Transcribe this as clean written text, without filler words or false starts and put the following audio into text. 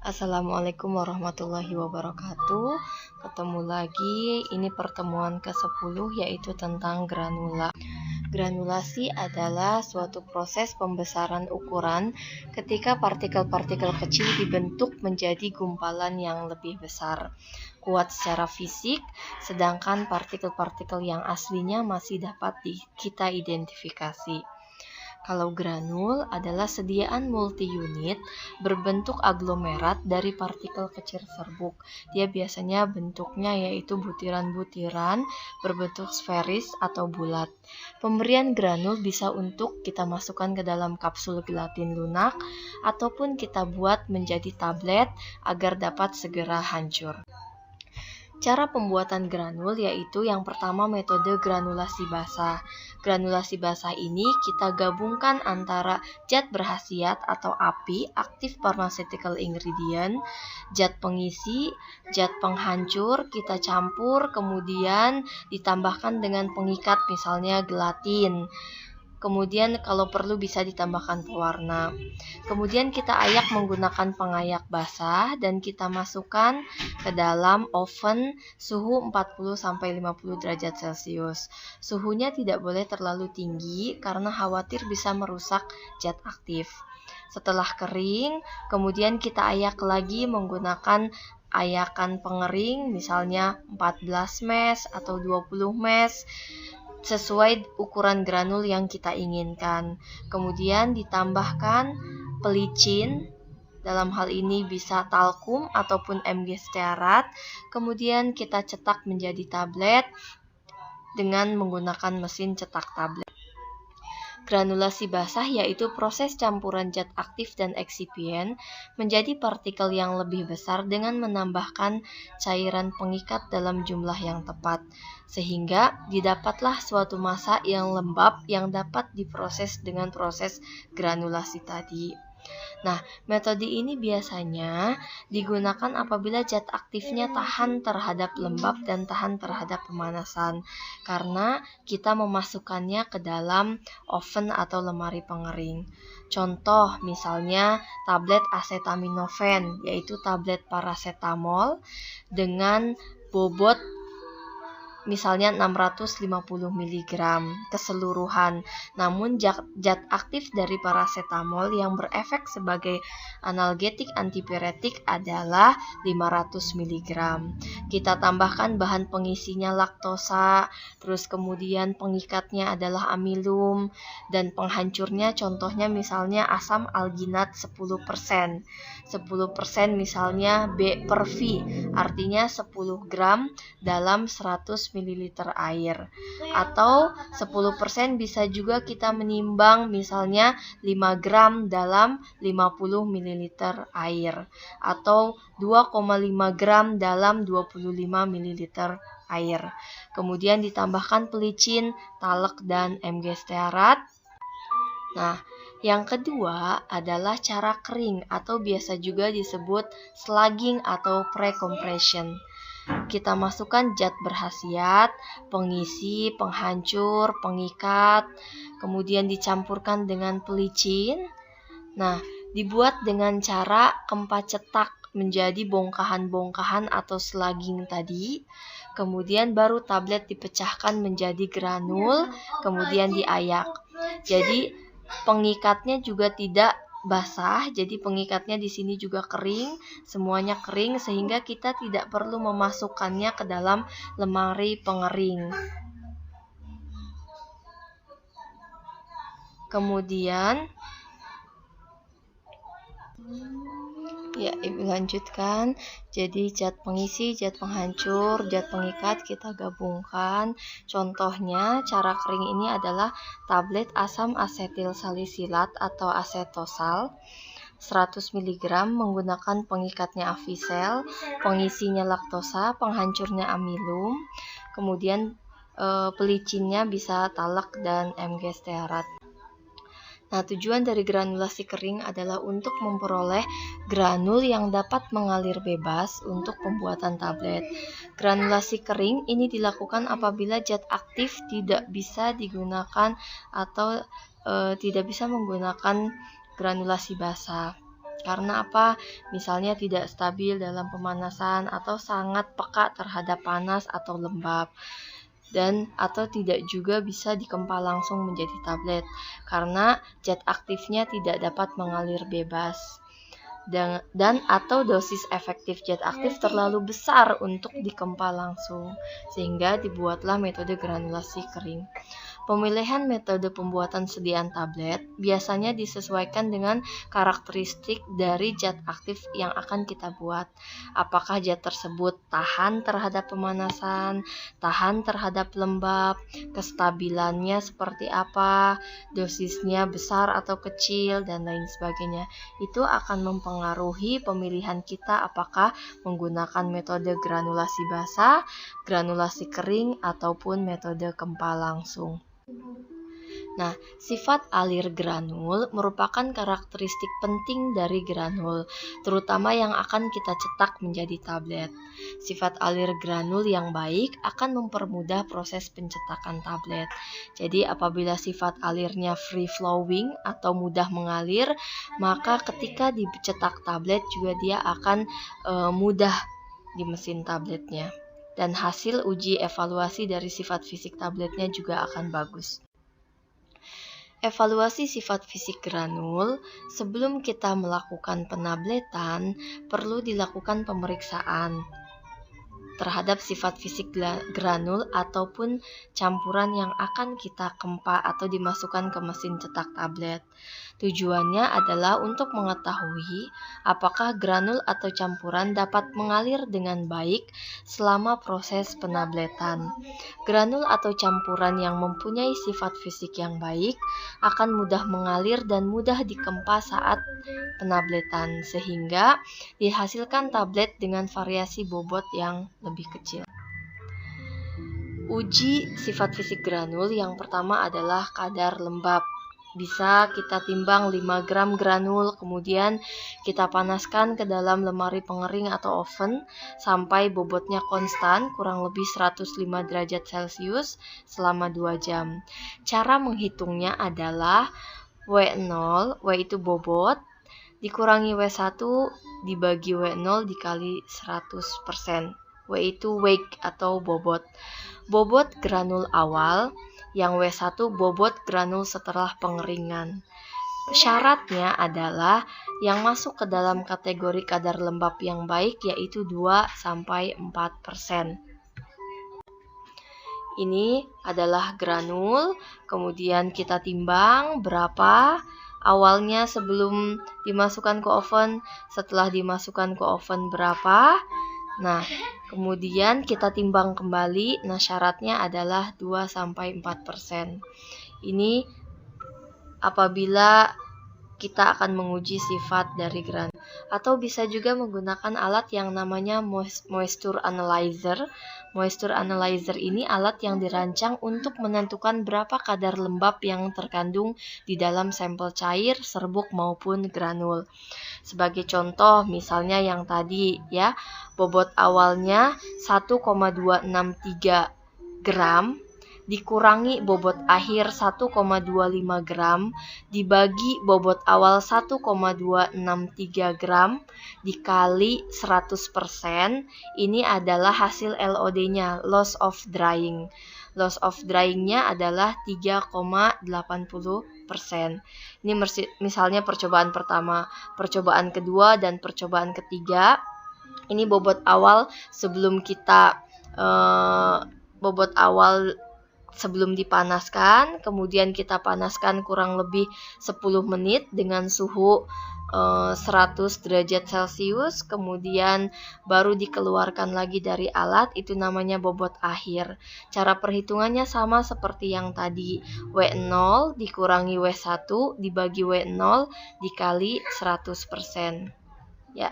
Assalamualaikum warahmatullahi wabarakatuh. Ketemu lagi, ini pertemuan ke-10 yaitu tentang granula. Granulasi adalah suatu proses pembesaran ukuran ketika partikel-partikel kecil dibentuk menjadi gumpalan yang lebih besar, kuat secara fisik, sedangkan partikel-partikel yang aslinya masih dapat kita identifikasi. Kalau granul adalah sediaan multi-unit berbentuk aglomerat dari partikel kecil serbuk. Dia biasanya bentuknya yaitu butiran-butiran berbentuk sferis atau bulat. Pemberian granul bisa untuk kita masukkan ke dalam kapsul gelatin lunak ataupun kita buat menjadi tablet agar dapat segera hancur. Cara pembuatan granul yaitu yang pertama metode granulasi basah. Granulasi basah ini kita gabungkan antara zat berkhasiat atau API, active pharmaceutical ingredient, zat pengisi, zat penghancur, kita campur kemudian ditambahkan dengan pengikat misalnya gelatin. Kemudian kalau perlu bisa ditambahkan pewarna. Kemudian kita ayak menggunakan pengayak basah dan kita masukkan ke dalam oven suhu 40-50 derajat Celcius. Suhunya tidak boleh terlalu tinggi karena khawatir bisa merusak zat aktif. Setelah kering, kemudian kita ayak lagi menggunakan ayakan pengering misalnya 14 ml atau 20 ml sesuai ukuran granul yang kita inginkan. Kemudian ditambahkan pelicin, dalam hal ini bisa talkum ataupun MG stearat. Kemudian kita cetak menjadi tablet dengan menggunakan mesin cetak tablet. Granulasi basah yaitu proses campuran zat aktif dan eksipien menjadi partikel yang lebih besar dengan menambahkan cairan pengikat dalam jumlah yang tepat, sehingga didapatlah suatu massa yang lembab yang dapat diproses dengan proses granulasi tadi. Nah, metode ini biasanya digunakan apabila zat aktifnya tahan terhadap lembab dan tahan terhadap pemanasan, karena kita memasukkannya ke dalam oven atau lemari pengering. Contoh misalnya tablet acetaminophen, yaitu tablet paracetamol dengan bobot misalnya 650 mg keseluruhan. Namun zat aktif dari paracetamol yang berefek sebagai analgetik antipiretik adalah 500 mg. Kita tambahkan bahan pengisinya laktosa, terus kemudian pengikatnya adalah amilum, dan penghancurnya contohnya misalnya asam alginat 10%. 10% misalnya B/V, artinya 10 gram dalam 100 ml air. Atau 10% bisa juga kita menimbang misalnya 5 gram dalam 50 ml air. Atau 2,5 gram dalam 25 ml air. Kemudian ditambahkan pelicin, talek, dan MG stearat. Nah, yang kedua adalah cara kering atau biasa juga disebut slugging atau pre-compression. Kita masukkan zat berkhasiat, pengisi, penghancur, pengikat, kemudian dicampurkan dengan pelicin. Nah, dibuat dengan cara kempa cetak menjadi bongkahan-bongkahan atau slugging tadi. Kemudian baru tablet dipecahkan menjadi granul, kemudian diayak. Jadi pengikatnya juga tidak basah, jadi pengikatnya di sini juga kering, semuanya kering sehingga kita tidak perlu memasukkannya ke dalam lemari pengering. Kemudian Ibu lanjutkan. Jadi zat pengisi, zat penghancur, zat pengikat kita gabungkan. Contohnya cara kering ini adalah tablet asam asetil salisilat atau asetosal 100 mg menggunakan pengikatnya Avisel, pengisinya laktosa, penghancurnya amilum, kemudian pelicinnya bisa talek dan MG stearat. Nah, tujuan dari granulasi kering adalah untuk memperoleh granul yang dapat mengalir bebas untuk pembuatan tablet. Granulasi kering ini dilakukan apabila zat aktif tidak bisa digunakan atau tidak bisa menggunakan granulasi basah. Karena apa? Misalnya tidak stabil dalam pemanasan atau sangat peka terhadap panas atau lembab. Dan atau tidak juga bisa dikempa langsung menjadi tablet karena zat aktifnya tidak dapat mengalir bebas. Dan atau dosis efektif zat aktif terlalu besar untuk dikempa langsung, sehingga dibuatlah metode granulasi kering. Pemilihan metode pembuatan sediaan tablet biasanya disesuaikan dengan karakteristik dari zat aktif yang akan kita buat. Apakah zat tersebut tahan terhadap pemanasan, tahan terhadap lembab, kestabilannya seperti apa, dosisnya besar atau kecil, dan lain sebagainya. Itu akan mempengaruhi pemilihan kita apakah menggunakan metode granulasi basah, granulasi kering, ataupun metode kempa langsung. Nah, sifat alir granul merupakan karakteristik penting dari granul, terutama yang akan kita cetak menjadi tablet. Sifat alir granul yang baik akan mempermudah proses pencetakan tablet. Jadi, apabila sifat alirnya free flowing atau mudah mengalir, maka ketika dicetak tablet juga dia akan mudah di mesin tabletnya. Dan hasil uji evaluasi dari sifat fisik tabletnya juga akan bagus. Evaluasi sifat fisik granul sebelum kita melakukan penabletan perlu dilakukan pemeriksaan terhadap sifat fisik granul ataupun campuran yang akan kita kempa atau dimasukkan ke mesin cetak tablet. Tujuannya adalah untuk mengetahui apakah granul atau campuran dapat mengalir dengan baik selama proses penabletan. Granul atau campuran yang mempunyai sifat fisik yang baik akan mudah mengalir dan mudah dikempa saat penabletan, sehingga dihasilkan tablet dengan variasi bobot yang lebih kecil. Uji sifat fisik granul yang pertama adalah kadar lembab. Bisa kita timbang 5 gram granul, kemudian kita panaskan ke dalam lemari pengering atau oven sampai bobotnya konstan, kurang lebih 105 derajat Celcius selama 2 jam. Cara menghitungnya adalah W0, W itu bobot, dikurangi W1 dibagi W0 dikali 100%. W itu weight atau bobot. Bobot granul awal, yang W1 bobot granul setelah pengeringan. Syaratnya adalah yang masuk ke dalam kategori kadar lembab yang baik yaitu 2-4%. Ini adalah granul, kemudian kita timbang berapa awalnya sebelum dimasukkan ke oven, setelah dimasukkan ke oven berapa. Nah, kemudian kita timbang kembali. Nah, syaratnya adalah 2-4%. Ini apabila kita akan menguji sifat dari granul. Atau bisa juga menggunakan alat yang namanya moisture analyzer. Moisture analyzer ini alat yang dirancang untuk menentukan berapa kadar lembab yang terkandung di dalam sampel cair, serbuk maupun granul. Sebagai contoh, misalnya yang tadi ya, bobot awalnya 1,263 gram dikurangi bobot akhir 1,25 gram dibagi bobot awal 1,263 gram dikali 100%. Ini adalah hasil LOD-nya, loss of drying. Loss of drying-nya adalah 3,80%. Ini misalnya percobaan pertama, percobaan kedua, dan percobaan ketiga. Ini bobot awal sebelum kita sebelum dipanaskan, kemudian kita panaskan kurang lebih 10 menit dengan suhu 100 derajat Celcius, kemudian baru dikeluarkan lagi dari alat, itu namanya bobot akhir. Cara perhitungannya sama seperti yang tadi, W0 dikurangi W1 dibagi W0 dikali 100%. Ya.